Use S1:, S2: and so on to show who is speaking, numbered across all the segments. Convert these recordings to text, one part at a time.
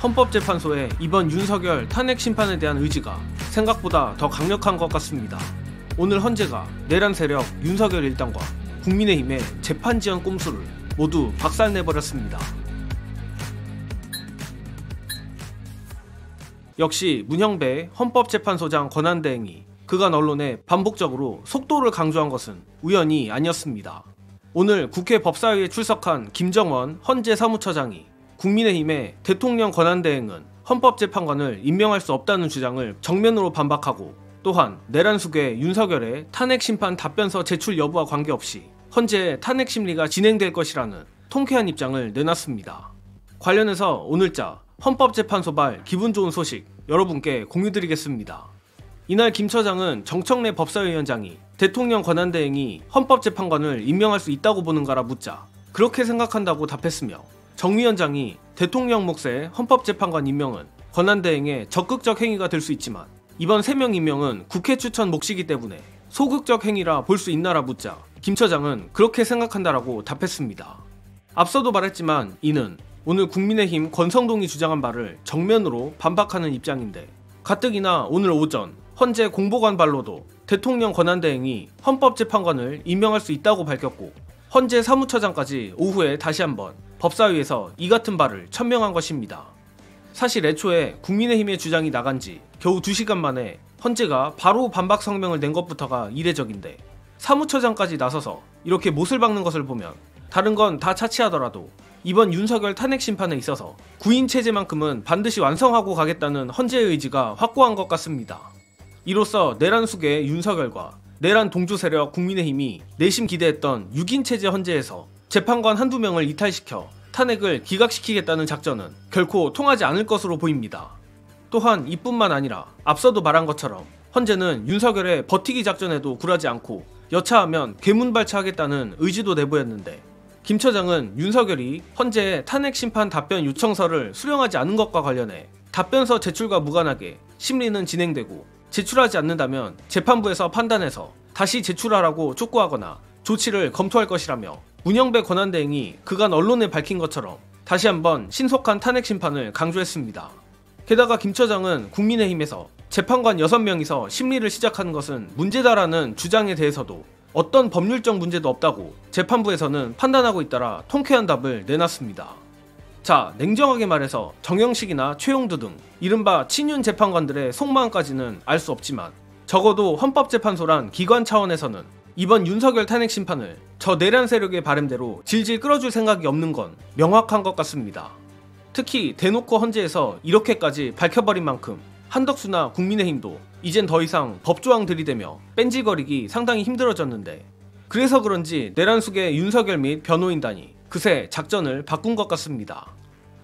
S1: 헌법재판소의 이번 윤석열 탄핵 심판에 대한 의지가 생각보다 더 강력한 것 같습니다. 오늘 헌재가 내란 세력 윤석열 일당과 국민의힘의 재판 지연 꼼수를 모두 박살내버렸습니다. 역시 문형배 헌법재판소장 권한대행이 그간 언론에 반복적으로 속도를 강조한 것은 우연이 아니었습니다. 오늘 국회 법사위에 출석한 김정원 헌재 사무처장이 국민의힘의 대통령 권한대행은 헌법재판관을 임명할 수 없다는 주장을 정면으로 반박하고, 또한 내란 수괴 윤석열의 탄핵 심판 답변서 제출 여부와 관계없이 헌재의 탄핵 심리가 진행될 것이라는 통쾌한 입장을 내놨습니다. 관련해서 오늘자 헌법재판소발 기분 좋은 소식 여러분께 공유드리겠습니다. 이날 김 처장은 정청래 법사위원장이 대통령 권한대행이 헌법재판관을 임명할 수 있다고 보는가라 묻자 그렇게 생각한다고 답했으며, 정 위원장이 대통령 몫의 헌법재판관 임명은 권한대행의 적극적 행위가 될 수 있지만 이번 3명 임명은 국회 추천 몫이기 때문에 소극적 행위라 볼 수 있나라 묻자 김 처장은 그렇게 생각한다라고 답했습니다. 앞서도 말했지만 이는 오늘 국민의힘 권성동이 주장한 바를 정면으로 반박하는 입장인데, 가뜩이나 오늘 오전 헌재 공보관발로도 대통령 권한대행이 헌법재판관을 임명할 수 있다고 밝혔고, 헌재 사무처장까지 오후에 다시 한번 법사위에서 이 같은 바를 천명한 것입니다. 사실 애초에 국민의힘의 주장이 나간 지 겨우 2시간 만에 헌재가 바로 반박 성명을 낸 것부터가 이례적인데, 사무처장까지 나서서 이렇게 못을 박는 것을 보면 다른 건 다 차치하더라도 이번 윤석열 탄핵 심판에 있어서 구인 체제만큼은 반드시 완성하고 가겠다는 헌재의 의지가 확고한 것 같습니다. 이로써 내란 수괴 윤석열과 내란 동조 세력 국민의힘이 내심 기대했던 6인 체제 헌재에서 재판관 한두 명을 이탈시켜 탄핵을 기각시키겠다는 작전은 결코 통하지 않을 것으로 보입니다. 또한 이뿐만 아니라 앞서도 말한 것처럼 헌재는 윤석열의 버티기 작전에도 굴하지 않고 여차하면 괴문발차하겠다는 의지도 내보였는데, 김 처장은 윤석열이 헌재의 탄핵 심판 답변 요청서를 수령하지 않은 것과 관련해 답변서 제출과 무관하게 심리는 진행되고, 제출하지 않는다면 재판부에서 판단해서 다시 제출하라고 촉구하거나 조치를 검토할 것이라며 문형배 권한대행이 그간 언론에 밝힌 것처럼 다시 한번 신속한 탄핵 심판을 강조했습니다. 게다가 김 처장은 국민의힘에서 재판관 6명이서 심리를 시작하는 것은 문제다라는 주장에 대해서도 어떤 법률적 문제도 없다고 재판부에서는 판단하고 있다라 통쾌한 답을 내놨습니다. 자, 냉정하게 말해서 정영식이나 최용두 등 이른바 친윤 재판관들의 속마음까지는 알 수 없지만, 적어도 헌법재판소란 기관 차원에서는 이번 윤석열 탄핵 심판을 저 내란 세력의 바램대로 질질 끌어줄 생각이 없는 건 명확한 것 같습니다. 특히 대놓고 헌재에서 이렇게까지 밝혀버린 만큼 한덕수나 국민의힘도 이젠 더 이상 법조항 들이대며 뺀질거리기 상당히 힘들어졌는데, 그래서 그런지 내란 수괴 윤석열 및 변호인단이 그새 작전을 바꾼 것 같습니다.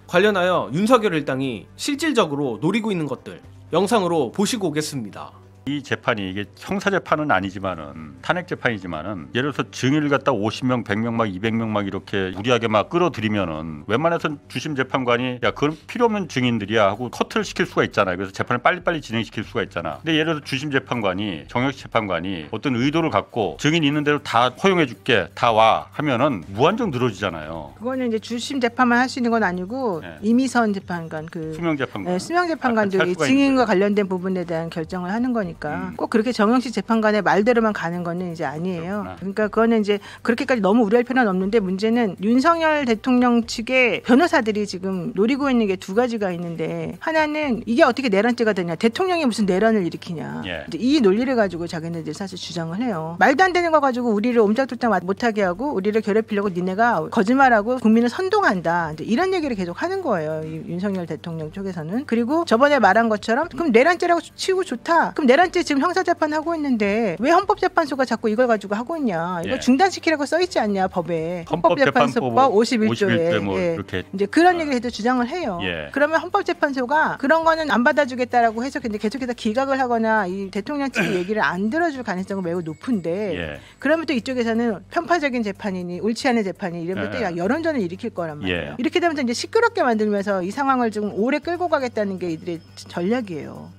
S1: 관련하여 윤석열 일당이 실질적으로 노리고 있는 것들 영상으로 보시고 오겠습니다.
S2: 이 재판이 이게 형사재판은 아니지만은 탄핵재판이지만은, 예를 들어서 증인을 갖다 50명, 100명, 막 200명 막 이렇게 무리하게 막 끌어들이면은 웬만해선 주심 재판관이 야 그건 필요 없는 증인들이야 하고 커트를 시킬 수가 있잖아요. 그래서 재판을 빨리빨리 진행시킬 수가 있잖아. 근데 예를 들어 주심 재판관이, 정혁식 재판관이 어떤 의도를 갖고 증인 있는 대로 다 허용해줄게, 다 와 하면은 무한정 늘어지잖아요.
S3: 그거는 이제 주심 재판만 할 수 있는 건 아니고
S2: 네.
S3: 이미선 재판관,
S2: 수명 재판관,
S3: 네, 수명 재판관들이 증인과 관련된 부분에 대한 결정을 하는 거니까. 꼭 그렇게 정영식 재판관의 말대로만 가는 거는 이제 아니에요.
S2: 그렇구나.
S3: 그러니까 그거는 이제 그렇게까지 너무 우려할 필요는 없는데, 문제는 윤석열 대통령 측의 변호사들이 지금 노리고 있는 게 2가지가 있는데, 하나는 이게 어떻게 내란죄가 되냐, 대통령이 무슨 내란을 일으키냐,
S2: 예.
S3: 이제 이 논리를 가지고 자기네들이 사실 주장을 해요. 말도 안 되는 거 가지고 우리를 옴짝돌짝 못하게 하고 우리를 괴롭히려고 니네가 거짓말하고 국민을 선동한다, 이제 이런 얘기를 계속 하는 거예요, 이 윤석열 대통령 쪽에서는. 그리고 저번에 말한 것처럼 그럼 내란죄라고 치고 좋다, 그럼 내란죄 지금 형사재판 하고 있는데 왜 헌법재판소가 자꾸 이걸 가지고 하고 있냐, 이거
S2: 예.
S3: 중단시키라고 써있지 않냐 법에,
S2: 헌법재판소법
S3: 51조에
S2: 뭐
S3: 예.
S2: 이렇게
S3: 이제 그런 얘기를 해도 주장을 해요.
S2: 예.
S3: 그러면 헌법재판소가 그런 거는 안 받아주겠다라고 해서 근데 계속해서 기각을 하거나 이 대통령 측의 얘기를 안 들어줄 가능성은 매우 높은데,
S2: 예.
S3: 그러면 또 이쪽에서는 편파적인 재판이니 옳지 않은 재판이 이러면 또 여론전을 일으킬 거란 말이에요.
S2: 예.
S3: 이렇게 되면서 이제 시끄럽게 만들면서 이 상황을 좀 오래 끌고 가겠다는 게 이들의 전략이에요.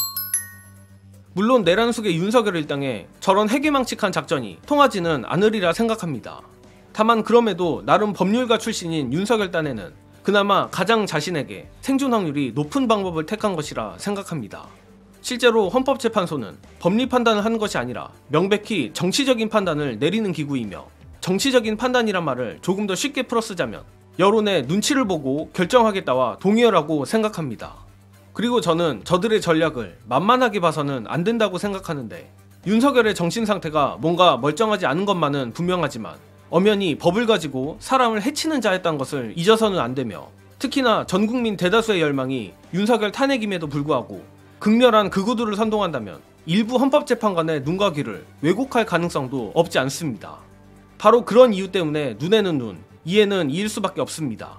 S1: 물론 내란 수괴 윤석열 일당의 저런 해괴망측한 작전이 통하지는 않으리라 생각합니다. 다만 그럼에도 나름 법률가 출신인 윤석열 딴에는 그나마 가장 자신에게 생존 확률이 높은 방법을 택한 것이라 생각합니다. 실제로 헌법재판소는 법리 판단을 하는 것이 아니라 명백히 정치적인 판단을 내리는 기구이며, 정치적인 판단이란 말을 조금 더 쉽게 풀어쓰자면 여론의 눈치를 보고 결정하겠다와 동의어라고 생각합니다. 그리고 저는 저들의 전략을 만만하게 봐서는 안 된다고 생각하는데, 윤석열의 정신 상태가 뭔가 멀쩡하지 않은 것만은 분명하지만 엄연히 법을 가지고 사람을 해치는 자였다는 것을 잊어서는 안 되며, 특히나 전국민 대다수의 열망이 윤석열 탄핵임에도 불구하고 극렬한 극우들을 선동한다면 일부 헌법재판관의 눈과 귀를 왜곡할 가능성도 없지 않습니다. 바로 그런 이유 때문에 눈에는 눈, 이에는 이일 수밖에 없습니다.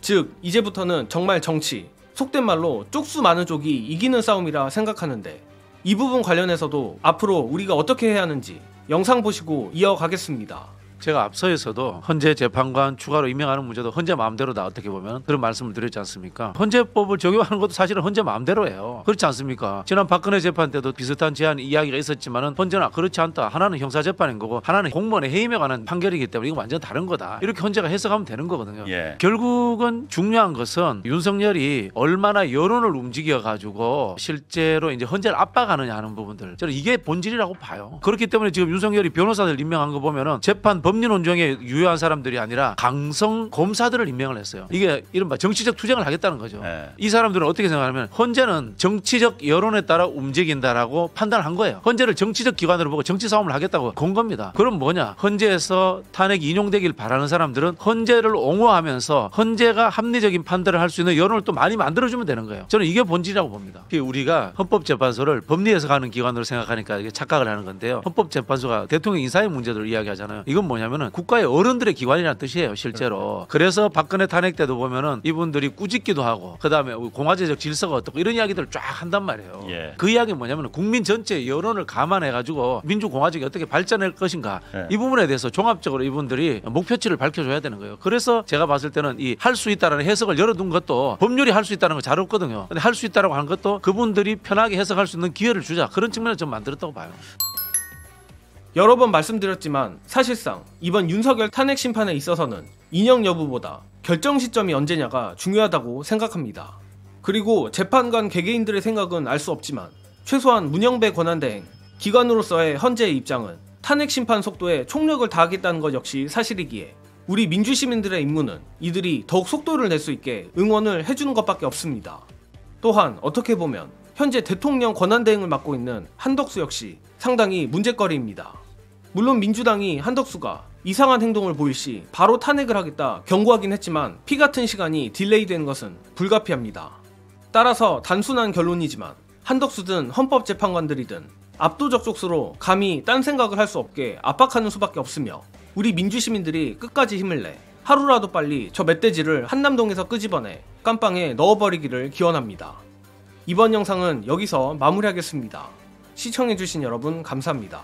S1: 즉, 이제부터는 정말 정치, 속된 말로 쪽수 많은 쪽이 이기는 싸움이라 생각하는데, 이 부분 관련해서도 앞으로 우리가 어떻게 해야 하는지 영상 보시고 이어가겠습니다.
S4: 제가 앞서에서도 헌재 재판관 추가로 임명하는 문제도 헌재 마음대로다, 어떻게 보면 그런 말씀을 드렸지 않습니까? 헌재법을 적용하는 것도 사실은 헌재 마음대로예요. 그렇지 않습니까? 지난 박근혜 재판 때도 비슷한 제안 이야기가 있었지만은 헌재는 그렇지 않다. 하나는 형사재판인 거고 하나는 공무원의 해임에 관한 판결이기 때문에 이거 완전 다른 거다. 이렇게 헌재가 해석하면 되는 거거든요.
S2: 예.
S4: 결국은 중요한 것은 윤석열이 얼마나 여론을 움직여가지고 실제로 이제 헌재를 압박하느냐 하는 부분들, 저는 이게 본질이라고 봐요. 그렇기 때문에 지금 윤석열이 변호사들 임명한 거 보면은 재판 법리 논정에 유효한 사람들이 아니라 강성 검사들을 임명을 했어요. 이게 이른바 정치적 투쟁을 하겠다는 거죠.
S2: 네.
S4: 이 사람들은 어떻게 생각하냐면 헌재는 정치적 여론에 따라 움직인다라고 판단을 한 거예요. 헌재를 정치적 기관으로 보고 정치 싸움을 하겠다고 건 겁니다. 그럼 뭐냐? 헌재에서 탄핵이 인용되길 바라는 사람들은 헌재를 옹호하면서 헌재가 합리적인 판단을 할 수 있는 여론을 또 많이 만들어주면 되는 거예요. 저는 이게 본질이라고 봅니다. 우리가 헌법재판소를 법리 해석하는 기관으로 생각하니까 이게 착각을 하는 건데요. 헌법재판소가 대통령 인사의 문제들을 이야기하잖아요. 이건 뭐냐면은 국가의 어른들의 기관이라는 뜻이에요, 실제로. 그래서 박근혜 탄핵 때도 보면은 이분들이 꾸짖기도 하고, 그 다음에 공화제적 질서가 어떻고 이런 이야기들을 쫙 한단 말이에요.
S2: 예.
S4: 그 이야기는 뭐냐면 국민 전체의 여론을 감안해가지고 민주공화국이 어떻게 발전할 것인가, 이 부분에 대해서 종합적으로 이분들이 목표치를 밝혀줘야 되는 거예요. 그래서 제가 봤을 때는 이 할 수 있다라는 해석을 열어둔 것도, 법률이 할 수 있다는 거 잘 없거든요. 근데 할 수 있다라고 하는 것도 그분들이 편하게 해석할 수 있는 기회를 주자, 그런 측면을 좀 만들었다고 봐요.
S1: 여러 번 말씀드렸지만 사실상 이번 윤석열 탄핵 심판에 있어서는 인형 여부보다 결정 시점이 언제냐가 중요하다고 생각합니다. 그리고 재판관 개개인들의 생각은 알 수 없지만 최소한 문영배 권한대행 기관으로서의 헌재의 입장은 탄핵 심판 속도에 총력을 다하겠다는 것 역시 사실이기에, 우리 민주시민들의 임무는 이들이 더욱 속도를 낼 수 있게 응원을 해주는 것밖에 없습니다. 또한 어떻게 보면 현재 대통령 권한대행을 맡고 있는 한덕수 역시 상당히 문제거리입니다. 물론 민주당이 한덕수가 이상한 행동을 보일 시 바로 탄핵을 하겠다 경고하긴 했지만 피 같은 시간이 딜레이되는 것은 불가피합니다. 따라서 단순한 결론이지만 한덕수든 헌법재판관들이든 압도적 쪽수로 감히 딴 생각을 할 수 없게 압박하는 수밖에 없으며, 우리 민주시민들이 끝까지 힘을 내 하루라도 빨리 저 멧돼지를 한남동에서 끄집어내 깜빵에 넣어버리기를 기원합니다. 이번 영상은 여기서 마무리하겠습니다. 시청해주신 여러분 감사합니다.